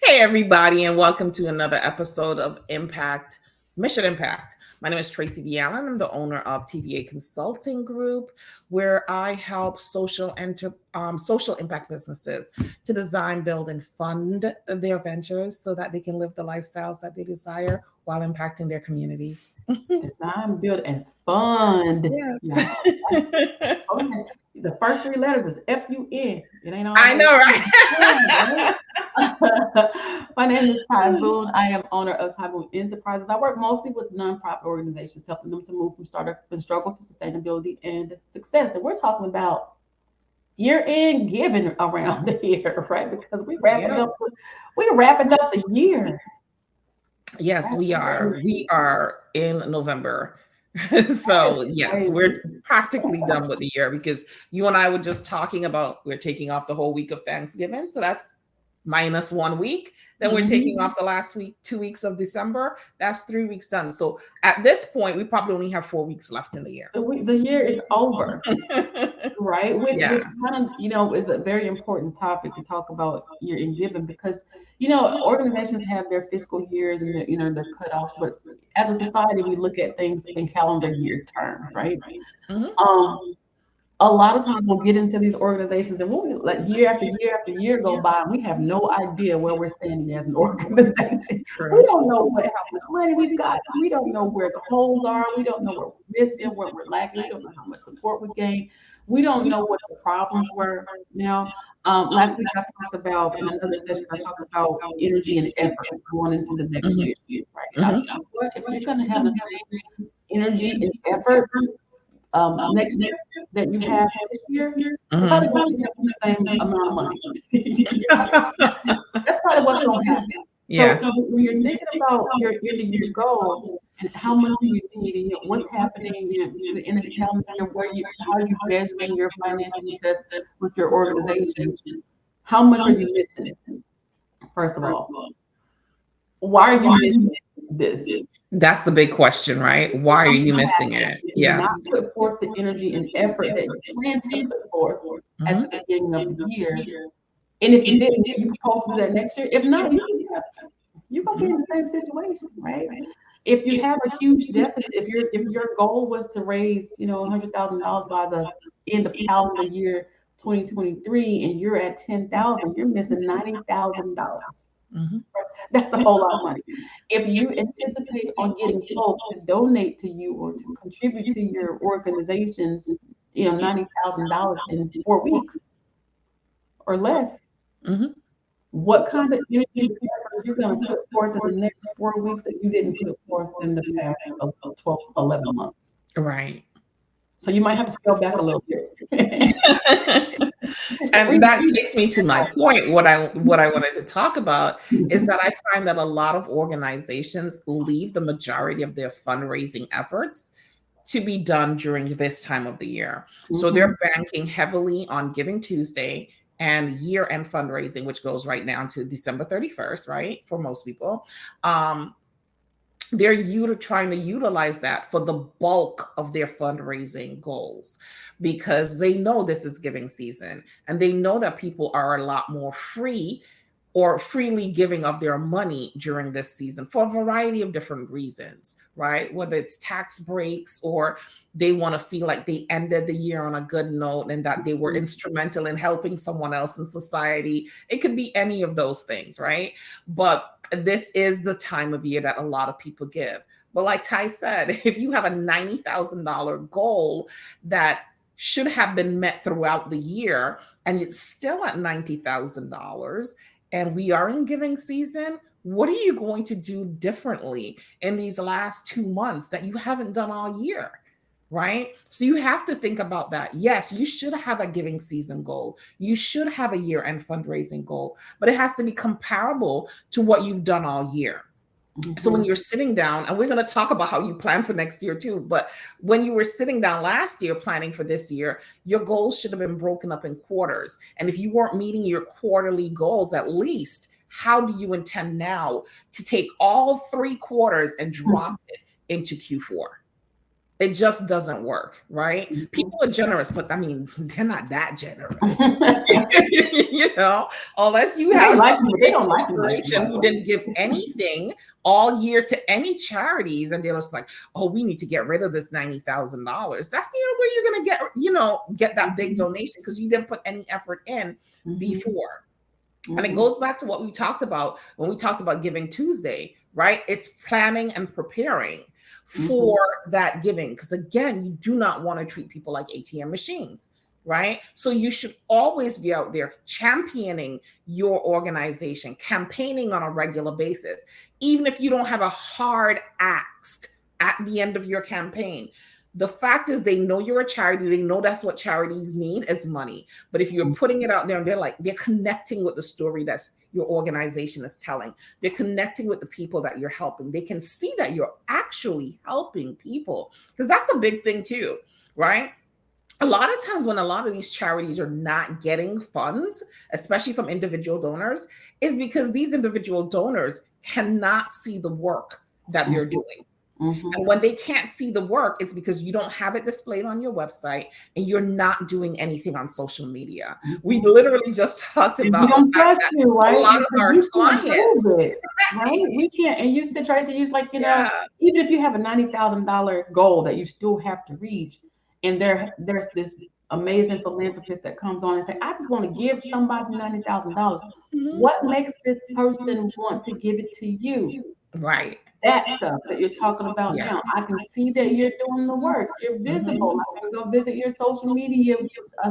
Hey, everybody, and welcome to another episode of Mission Impact. My name is Tracy B. Allen. I'm the owner of TVA Consulting Group, where I help social impact businesses to design, build, and fund their ventures so that they can live the lifestyles that they desire while impacting their communities. Design, build, and fund. Yes. Y'all. Okay. The first three letters is Fun. It ain't I always know, fun, right? right? My name is Ty Boone. I am owner of Ty Boone Enterprises. I work mostly with nonprofit organizations, helping them to move from startup and struggle to sustainability and success. And we're talking about year-end giving around here, right? Because Yeah. we're wrapping up the year. Yes, we Wrapping up are. the We year. are in November. That is So, yes, crazy. we're practically done with the year because you and I were just talking about we're taking off the whole week of Thanksgiving. So that's minus 1 week. Then we're taking Mhm. off the last week, 2 weeks of December. That's 3 weeks done. So at this point, we probably only have 4 weeks left in the year. The year is over. Right, which Yeah. kind of is a very important topic to talk about year in giving because organizations have their fiscal years and the cutoffs, but as a society we look at things in calendar year terms, right? Mhm. Um, a lot of times we'll get into these organizations and we'll be like year after year after year go by and we have no idea where we're standing as an organization. We True. don't know how much money we've got. We don't know where the holes are. We don't know where we're missing, where we're lacking. We don't know how much support we gained. We don't know what the problems were. Last week I talked about in another session. I talked about energy and effort going into the next Mhm. year, right? And I said, Mhm. you know what? If you're going to have the same energy and effort next year that you have this year, you're probably Mhm. going to end up with the same amount of money. That's probably what's going to happen. So, Yeah. so when you're thinking about your end of year goals and how much do you need, and what's happening in the calendar year, how are you measuring your financial success with your organizations? How much are you missing? First of all, why are you missing this? That's the big question, right? Why are you Something missing happened. it? Did you not Yes. put forth the energy and effort that you planned to put forth at the Mhm. beginning of the year? And if you didn't, you supposed to do that next year. If not, you're gonna be in Mhm. the same situation, right? If you have a huge deficit, if your goal was to raise, $100,000 by the end of calendar year 2023, and you're at 10,000, you're missing $90,000. Mhm. That's a whole lot of money. If you anticipate on getting folks to donate to you or to contribute to your organizations, $90,000 in 4 weeks or less, Mhm. what kind of energy and effort you're going to put forth in the next 4 weeks that you didn't put forth in the past of 12, 11 months? Right. So you might have to scale back a little bit. And that Read takes me to my point. What I wanted to talk about is that I find that a lot of organizations leave the majority of their fundraising efforts to be done during this time of the year. So Mhm. they're banking heavily on Giving Tuesday and year-end fundraising, which goes right now to December 31st, right? For most people. Um, they're trying to utilize that for the bulk of their fundraising goals because they know this is giving season and they know that people are a lot more free or freely giving of their money during this season for a variety of different reasons, right? Whether it's tax breaks or they want to feel like they ended the year on a good note and that they were instrumental in helping someone else in society. It could be any of those things, right? But this is the time of year that a lot of people give. But like Ty said, if you have a $90,000 goal that should have been met throughout the year and it's still at $90,000 and we are in giving season, what are you going to do differently in these last 2 months that you haven't done all year? Right? So you have to think about that. Yes, you should have a giving season goal. You should have a year end fundraising goal, but it has to be comparable to what you've done all year. So when Mhm. you're sitting down, and we're going to talk about how you plan for next year too, but when you were sitting down last year planning for this year, your goals should have been broken up in quarters. And if you weren't meeting your quarterly goals at least, how do you intend now to take all 3 quarters and drop it into Q4? It just doesn't work, right? Mhm. People are generous, but I mean, they're not that generous. Unless you They have like some you, but they big don't like you like corporation who didn't give anything all year to any charities, and they're just like, oh, we need to get rid of this $90,000. That's the only way you're gonna get that big Mhm. donation, because you didn't put any effort in Mhm. before. And it Mhm. goes back to what we talked about when we talked about Giving Tuesday, right? It's planning and preparing Mhm. for that giving. Because again, you do not want to treat people like ATM machines, right? So you should always be out there championing your organization, campaigning on a regular basis, even if you don't have a hard ask at the end of your campaign. The fact is, they know you're a charity. They know that's what charities need is money. But if you're putting it out there and they're connecting with the story that's your organization is telling, they're connecting with the people that you're helping. They can see that you're actually helping people, because that's a big thing too, right? A lot of times when a lot of these charities are not getting funds, especially from individual donors, is because these individual donors cannot see the work that they're Mhm. doing. Mhm. And when they can't see the work, it's because you don't have it displayed on your website and you're not doing anything on social media. We Mhm. literally just talked And we about the don't fact trust that you, a right? lot of Because our you can't clients, prove it, right? We can't. And you sit Tracy, you like, yeah, even if you have a $90,000 goal that you still have to reach, and there's this amazing philanthropist that comes on and say, I just want to give somebody $90,000. mhm, What makes this person want to give it to you? right, That stuff that you're talking about yeah, now. I can see that you're doing the work. You're visible. mhm, I can go visit your social media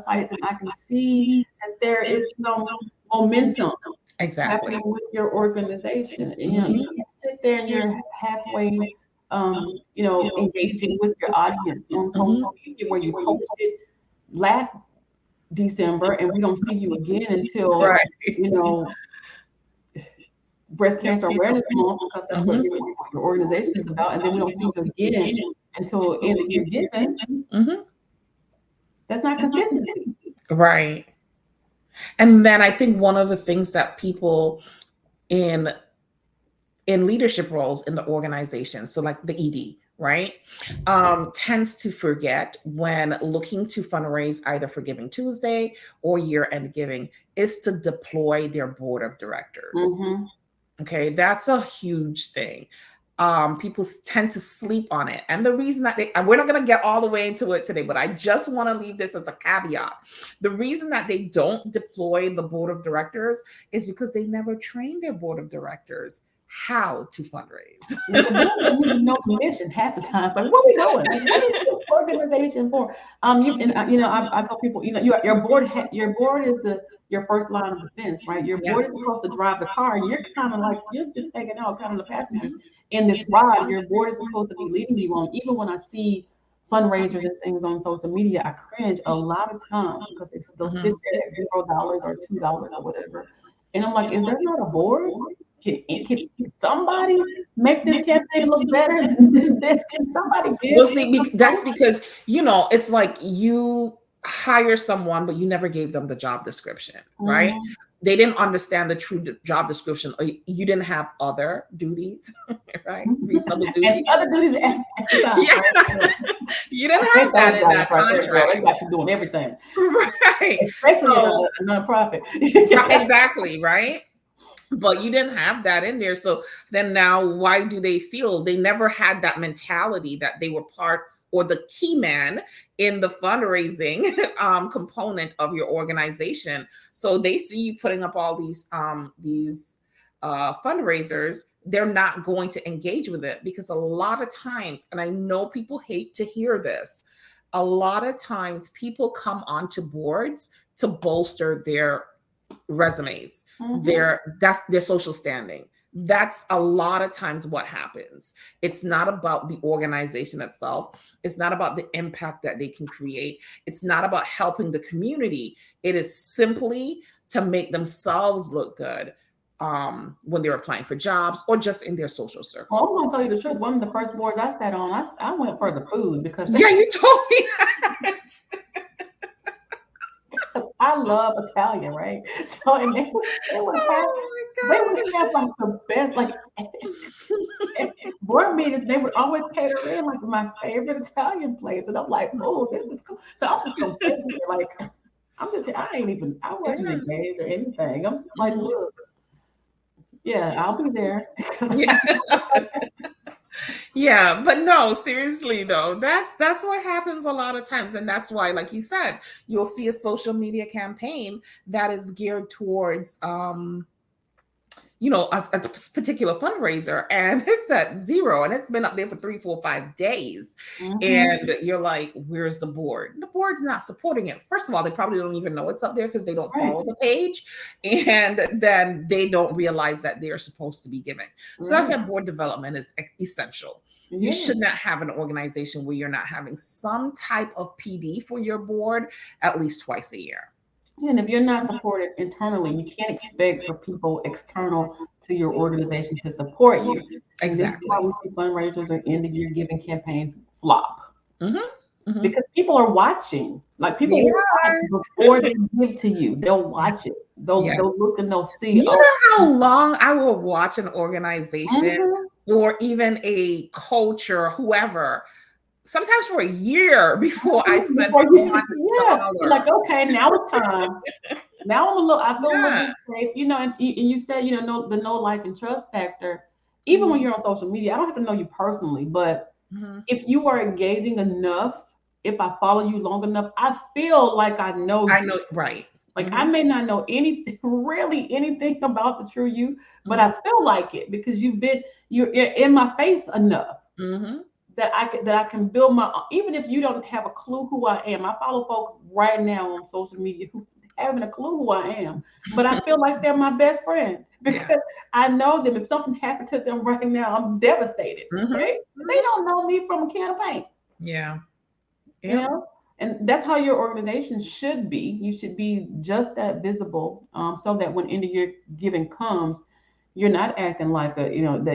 sites and I can see that there is some momentum happening exactly. with your organization. And you Mhm, can't sit there and you're halfway, engaging with your audience on mhm, social media where you posted last December and we don't see you again until, right. you know, Breast Cancer Awareness Month because that's what Mhm, your organization is about, and then we don't see you again until end of year giving. mhm, That's not consistency. right. And then I think one of the things that people in leadership roles in the organization, so like the ED, right, tends to forget when looking to fundraise either for Giving Tuesday or year-end giving, is to deploy their board of directors. Mm-hmm. Okay, that's a huge thing. People tend to sleep on it. And the reason that and we're not going to get all the way into it today, but I just want to leave this as a caveat. The reason that they don't deploy the board of directors is because they never train their board of directors how to fundraise. Because they don't even know the mission half the time. It's like, what are we doing? Like, what is this organization for? I tell people, your board is your first line of defense, right? Your board Yes. is supposed to drive the car, and you're kind of like you're just hanging out, kind of the passengers in this ride. Your board is supposed to be leading you on. Even when I see fundraisers and things on social media, I cringe a lot of times because they'll sit Mhm. there at $0 or $2 or whatever, and I'm like, is there not a board? Can somebody make this campaign look better than this? Can somebody give Well, see, some that's proof? because, it's like you hire someone, but you never gave them the job description, right? Mhm. They didn't understand the true job description, or you didn't have other duties, right? Reasonable And duties. other duties at the time, Yeah, right? Yeah. you I didn't hate have those that in guys that right there, girl. contract, They got you doing everything, right? especially in a, So, a nonprofit. exactly, right? But you didn't have that in there. So then now, why do they feel they never had that mentality that they were part or the key man in the fundraising component of your organization? So they see you putting up all these fundraisers, they're not going to engage with it, because a lot of times, and I know people hate to hear this, a lot of times people come onto boards to bolster their resumes, Mhm. that's their social standing. That's a lot of times what happens. It's not about the organization itself. It's not about the impact that they can create. It's not about helping the community. It is simply to make themselves look good, when they're applying for jobs or just in their social Well, circle. I'm gonna tell you the truth. One of the first boards I sat on, I went for the food because Yeah, you told me that. I love Italian, right? So and they would have Oh they would my have like the best, like board meetings, they would always cater in like my favorite Italian place. And I'm like, oh, this is cool. So I'm just gonna sit here like I wasn't Yeah. engaged or anything. I'm just like, Mhm. look, yeah, I'll be there. Yeah. Yeah, but no, seriously though, that's what happens a lot of times, and that's why, like you said, you'll see a social media campaign that is geared towards a particular fundraiser, and it's at zero, and it's been up there for 3, 4, 5 days. Mhm. And you're like, where's the board? The board's not supporting it. First of all, they probably don't even know it's up there because they don't Right, follow the page. And then they don't realize that they're supposed to be giving. So that's right. why board development is essential. You Yeah. should not have an organization where you're not having some type of PD for your board at least twice a year. And if you're not supported internally, you can't expect for people external to your organization to support you. And this is why Exactly. we see fundraisers or end of year giving campaigns flop. Hmm. Hmm. Because people are watching. Like people They will watch are. before they give to you. They'll watch it. They'll Yes. look and they'll see, You oh, know how long I will watch an organization mhm, or even a coach or whoever, sometimes for a year before I mhm, spend before you one yeah. You're dollar. like, okay, now it's time. Now I feel a little Yeah. bit safe, and you said, the no like and trust factor. Even when Mhm. you're on social media, I don't have to know you personally, but Mhm. if you are engaging enough, if I follow you long enough, I feel like I know I you. know, right. Like I Mhm. may not know anything, really anything about the true you, but I Mhm. feel like it because you're in my face enough Mhm. that I can build even if you don't have a clue who I am. I follow folk right now on social media who haven't a clue who I am, but I feel like they're my best friend Yeah. because I know them. If something happened to them right now, I'm devastated. Mhm. Okay, they Mhm. don't know me from a can of paint. Yeah. You Yep. know, and that's how your organization should be. You should be just that visible, so that when end of year giving comes, you're not acting like that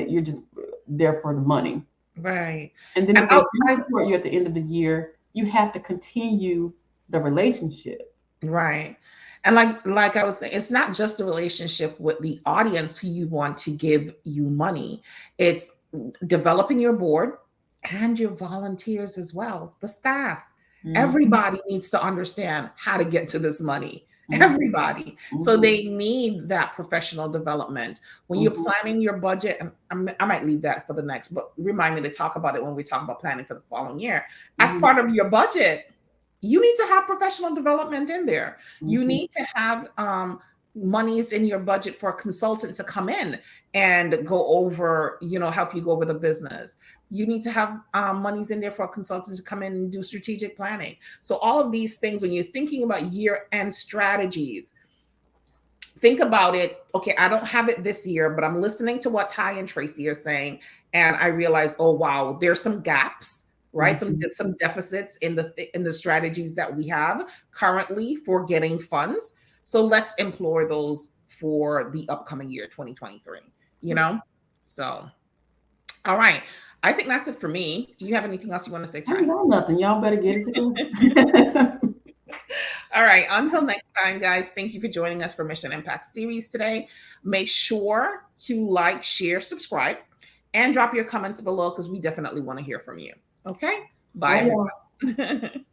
you're just there for the money. Right. And then And if they do outside, support you at the end of the year, you have to continue the relationship. right. And like I was saying, it's not just a relationship with the audience who you want to give you money. It's developing your board and your volunteers as well, the staff. Mhm, Everybody needs to understand how to get to this money. mhm, Everybody. So mhm, they need that professional development. When you're mhm, planning your budget, and I might leave that for the next, but remind me to talk about it when we talk about planning for the following year. As mhm, part of your budget, you need to have professional development in there. You mhm, need to have monies in your budget for a consultant to come in and go over, help you go over the business. You need to have monies in there for a consultant to come in and do strategic planning. So all of these things, when you're thinking about year end strategies, think about it. Okay, I don't have it this year, but I'm listening to what Ty and Tracy are saying, and I realize, oh wow, there's some gaps, right? Some mhm. some deficits in the strategies that we have currently for getting funds. So let's implore those for the upcoming year, 2023. You know, so all right. I think that's it for me. Do you have anything else you want to say, I ain't Ty? got nothing. Y'all better get it together. All right. Until next time, guys, thank you for joining us for Mission Impact Series today. Make sure to like, share, subscribe, and drop your comments below because we definitely want to hear from you. Okay. Bye, Bye, y'all. everyone.